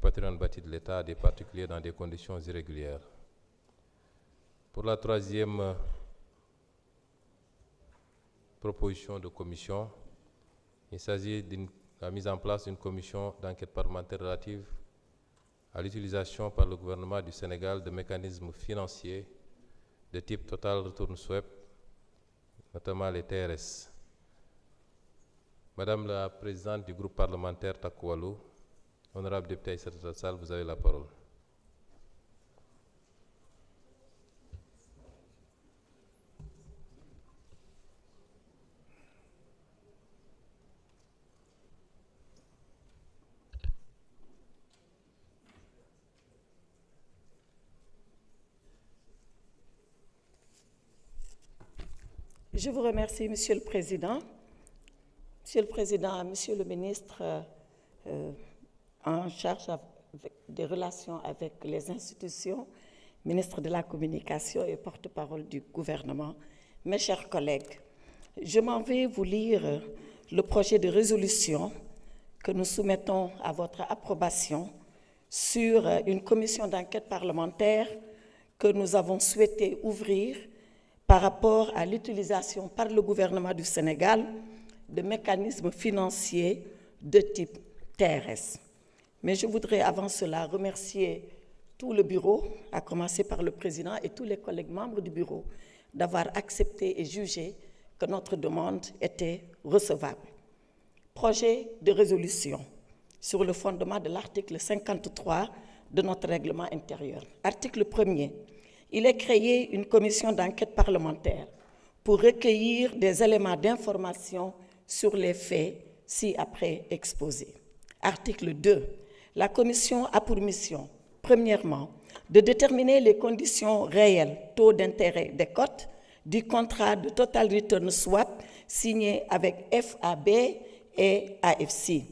patrimoine bâti de l'État à des particuliers dans des conditions irrégulières. Pour la troisième proposition de commission, il s'agit de la mise en place d'une commission d'enquête parlementaire relative à l'utilisation par le gouvernement du Sénégal de mécanismes financiers de type Total Return Swap, notamment les TRS. Madame la présidente du groupe parlementaire Takku Wallu, honorable député Aïssata Tall Sall, vous avez la parole. Je vous remercie, Monsieur le Président. Monsieur le Président, Monsieur le Ministre en charge des relations avec les institutions, Ministre de la Communication et porte-parole du gouvernement, mes chers collègues, je m'en vais vous lire le projet de résolution que nous soumettons à votre approbation sur une commission d'enquête parlementaire que nous avons souhaité ouvrir par rapport à l'utilisation par le gouvernement du Sénégal de mécanismes financiers de type TRS. Mais je voudrais avant cela remercier tout le bureau, à commencer par le président et tous les collègues membres du bureau, d'avoir accepté et jugé que notre demande était recevable. Projet de résolution sur le fondement de l'article 53 de notre règlement intérieur. Article 1er. Il est créé une commission d'enquête parlementaire pour recueillir des éléments d'information sur les faits ci-après exposés. Article 2. La commission a pour mission, premièrement, de déterminer les conditions réelles, taux d'intérêt des cotes du contrat de Total Return Swap signé avec FAB et AFC.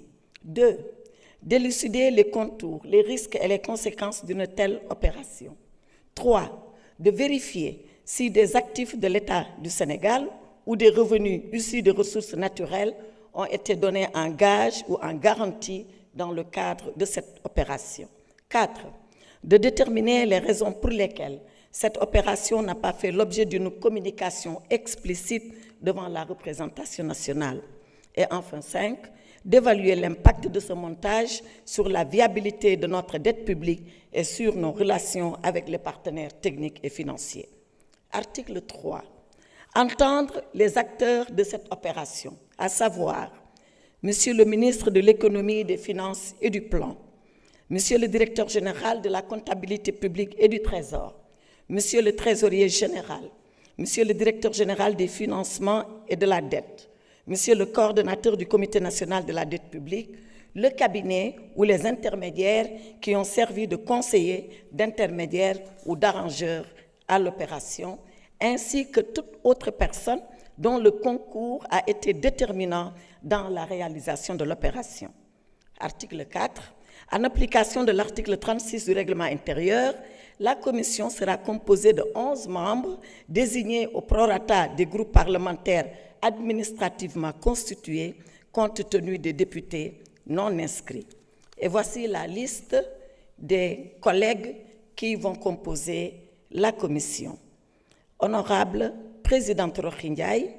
2. D'élucider les contours, les risques et les conséquences d'une telle opération. 3. De vérifier si des actifs de l'État du Sénégal ou des revenus issus de ressources naturelles ont été donnés en gage ou en garantie dans le cadre de cette opération. 4. De déterminer les raisons pour lesquelles cette opération n'a pas fait l'objet d'une communication explicite devant la représentation nationale. Et enfin 5. D'évaluer l'impact de ce montage sur la viabilité de notre dette publique et sur nos relations avec les partenaires techniques et financiers. Article 3. Entendre les acteurs de cette opération, à savoir Monsieur le ministre de l'Économie, des Finances et du Plan, Monsieur le directeur général de la comptabilité publique et du Trésor, Monsieur le trésorier général, Monsieur le directeur général des financements et de la dette, Monsieur le coordonnateur du Comité national de la dette publique, le cabinet ou les intermédiaires qui ont servi de conseillers, d'intermédiaires ou d'arrangeurs à l'opération, ainsi que toute autre personne dont le concours a été déterminant dans la réalisation de l'opération. Article 4. En application de l'article 36 du règlement intérieur, la commission sera composée de 11 membres désignés au prorata des groupes parlementaires administrativement constitués compte tenu des députés non inscrits. Et voici la liste des collègues qui vont composer la commission. Honorable Présidente Rohey Ndiaye,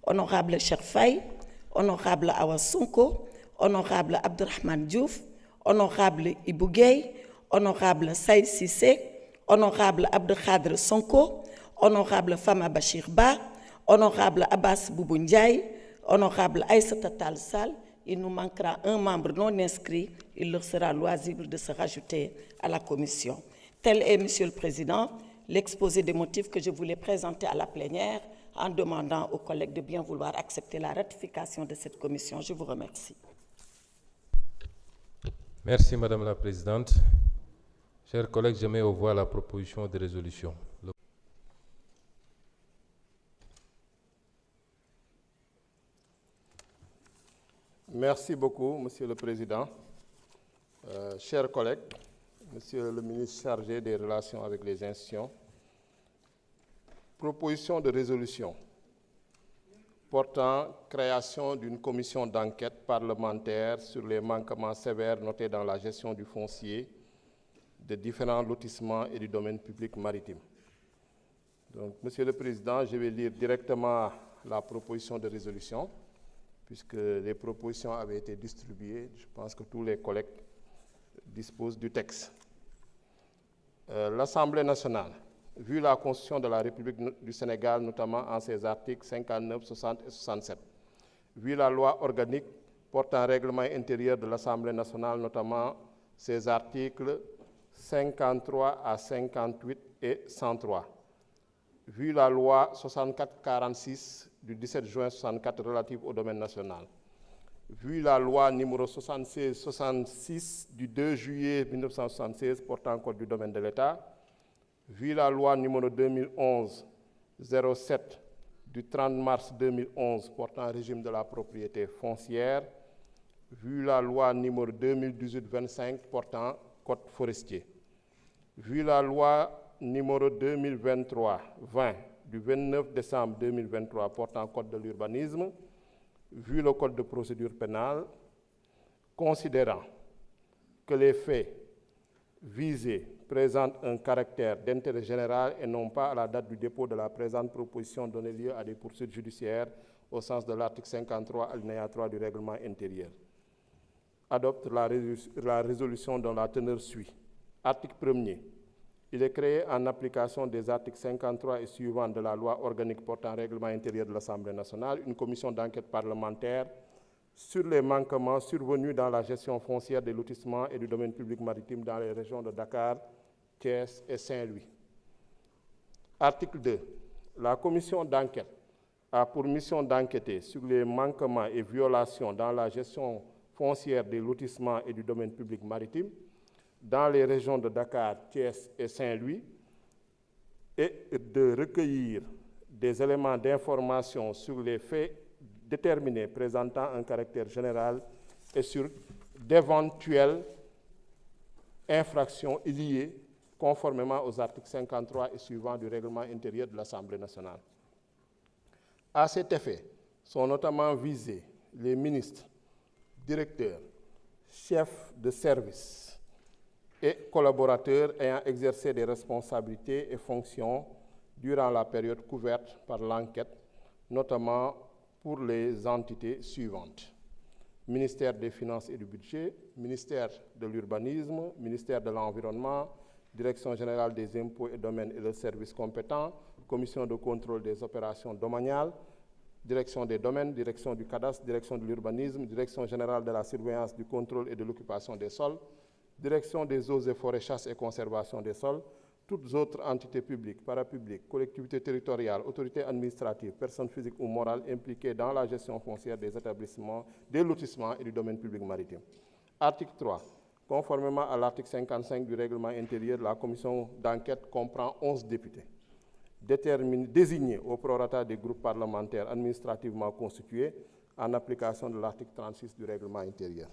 Honorable Cheikh Faye, Honorable Awa Sonko, Honorable Abdourahmane Diouf, Honorable Ibou Gueye, Honorable Saïd Cissé, Honorable Abdou Khadre Sonko, Honorable Fama Bachir Ba, Honorable Abbas Boubou Ndiaye, Honorable Aïssata Tall Sall. Il nous manquera un membre non inscrit. Il leur sera loisible de se rajouter à la commission. Tel est, Monsieur le Président, l'exposé des motifs que je voulais présenter à la plénière en demandant aux collègues de bien vouloir accepter la ratification de cette commission. Je vous remercie. Merci, Madame la Présidente. Chers collègues, je mets aux voix la proposition de résolution. Merci beaucoup, Monsieur le Président. Chers collègues, Monsieur le ministre chargé des relations avec les institutions, proposition de résolution portant création d'une commission d'enquête parlementaire sur les manquements sévères notés dans la gestion du foncier de différents lotissements et du domaine public maritime. Donc, Monsieur le Président, je vais lire directement la proposition de résolution, puisque les propositions avaient été distribuées. Je pense que tous les collègues disposent du texte. L'Assemblée nationale, vu la Constitution de la République du Sénégal, notamment en ses articles 59, 60 et 67, vu la loi organique portant règlement intérieur de l'Assemblée nationale, notamment ses articles 53 à 58 et 103, vu la loi 64-46 du 17 juin 64 relative au domaine national, vu la loi numéro 76-66 du 2 juillet 1976 portant code du domaine de l'État, vu la loi numéro 2011-07 du 30 mars 2011 portant régime de la propriété foncière, vu la loi numéro 2018-25 portant code forestier, vu la loi numéro 2023-20 du 29 décembre 2023 portant code de l'urbanisme, vu le code de procédure pénale, considérant que les faits visés présentent un caractère d'intérêt général et non pas à la date du dépôt de la présente proposition donner lieu à des poursuites judiciaires au sens de l'article 53 alinéa 3 du règlement intérieur. Adopte la résolution dont la teneur suit. Article 1er. Il est créé en application des articles 53 et suivants de la loi organique portant règlement intérieur de l'Assemblée nationale une commission d'enquête parlementaire sur les manquements survenus dans la gestion foncière des lotissements et du domaine public maritime dans les régions de Dakar, Thiès et Saint-Louis. Article 2. La commission d'enquête a pour mission d'enquêter sur les manquements et violations dans la gestion foncière des lotissements et du domaine public maritime dans les régions de Dakar, Thiès et Saint-Louis et de recueillir des éléments d'information sur les faits déterminés présentant un caractère général et sur d'éventuelles infractions liées conformément aux articles 53 et suivants du règlement intérieur de l'Assemblée nationale. À cet effet, sont notamment visés les ministres, directeurs, chefs de service et collaborateurs ayant exercé des responsabilités et fonctions durant la période couverte par l'enquête, notamment pour les entités suivantes. Ministère des Finances et du Budget, ministère de l'Urbanisme, ministère de l'Environnement, Direction générale des impôts et domaines et leurs services compétents, Commission de contrôle des opérations domaniales, Direction des domaines, Direction du cadastre, Direction de l'urbanisme, Direction générale de la surveillance du contrôle et de l'occupation des sols, Direction des eaux et forêts, chasse et conservation des sols, toutes autres entités publiques, parapubliques, collectivités territoriales, autorités administratives, personnes physiques ou morales impliquées dans la gestion foncière des établissements, des lotissements et du domaine public maritime. Article 3. Conformément à l'article 55 du règlement intérieur, la commission d'enquête comprend 11 députés, désignés au prorata des groupes parlementaires administrativement constitués en application de l'article 36 du règlement intérieur.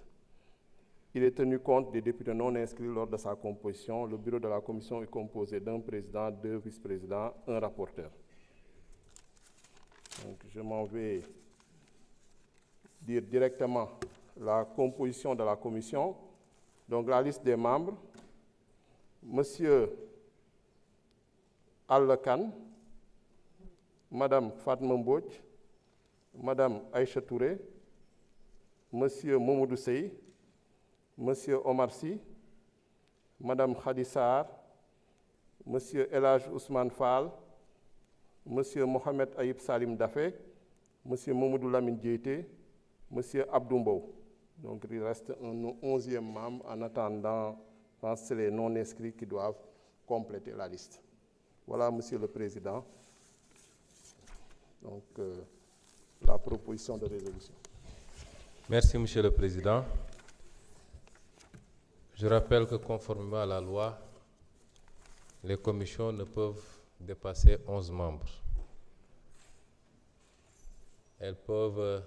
Il est tenu compte des députés non inscrits lors de sa composition. Le bureau de la commission est composé d'un président, 2 vice-présidents, un rapporteur. Donc, je m'en vais dire directement la composition de la commission. Donc, la liste des membres. Monsieur Allakan, Madame Fatma Mbodj, Madame Aïcha Touré, Monsieur Momodou Sey, Monsieur Omar Sy, Madame Khadissar, Monsieur Elhaj Ousmane Fall, Monsieur Mohamed Aïb Salim Dafé, Monsieur Mamadou Lamine Diété, Monsieur Abdou Mbow. Donc il reste un 11e membre en attendant, je pense que c'est les non-inscrits qui doivent compléter la liste. Voilà, Monsieur le Président, donc, la proposition de résolution. Merci, Monsieur le Président. Je rappelle que conformément à la loi, les commissions ne peuvent dépasser 11 membres. Elles peuvent